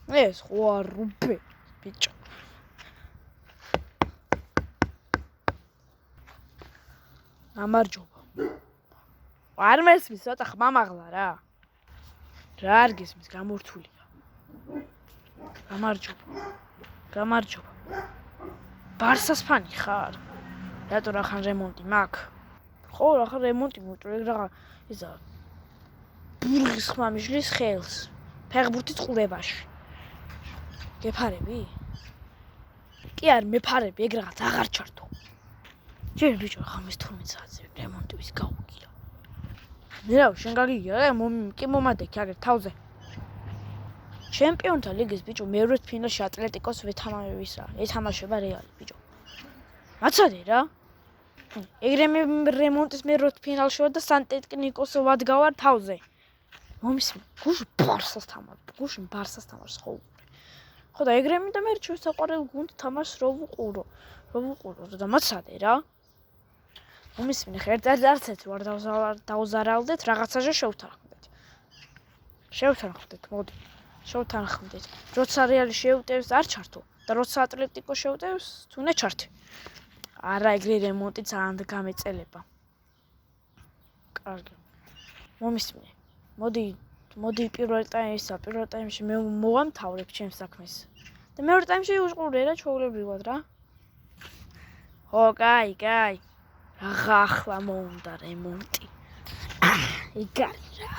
ეს ხო არ რუბე ბიჭო. გამარჯობა. არ მესმის ცოტა ხმამაღლა რა. რა არ გესმის გამორთულია. გამარჯობა. ბარსას ფანი ხარ? რატო რახან რემონტი მაქვს? ხო, რახან რემონტი მოიწვია რაღა ისა ბურღის ხმა მიშლის ხელს. ფეხბურთი წყურებაში. გეფარები? კი არ მეფარები, ეგ რაღაც აღარ ჩართო. ჯერ ბიჭო, ხამის 12 საათზე რემონტი ვის გაუგირა. მე რა, შენ გაგიგია, კი მომადექი აგერ თავზე. ჩემპიონთა ლიგის ბიჭო, მეორე ფინალში ატლეტიკოს ეთამაშება რეალი ბიჭო. მაცადე რა. ეგრე მე რემონტის მეორე ფინალში ვარ და სანტეტკნიკოს ვადგავარ თავზე. მომისმენ, გუშინ ბარსას თამაშს ხო. ხო და ეგრე მინდა მე ჩვენ საყვარელ გუნდ თამაშს რო ვუყურო და მაცადე რა. მომისმენ, ხა ერთ-ერთ ვარ დავზარავდეთ, რაღაცაზე შევთანხმდეთ, მოდი. შევთანხმდეთ. როცა რეალი შეუტევს არ ჩართო და როცა ატლეტიკო შეუტევს, თუნდაც ჩართე. არა, ეგრე რემონტი ძალიან გამეწელება. კარგი. მომისმენ. მოდი პირველ ტაიმში მე მოვამთავრებ ჩემს საქმეს. და მეორე ტაიმში უშყურე რა ჩვეულებრივად რა. ხო, კაი. რაღა ახლა მოუნდა რემონტი. ეგ არის რა.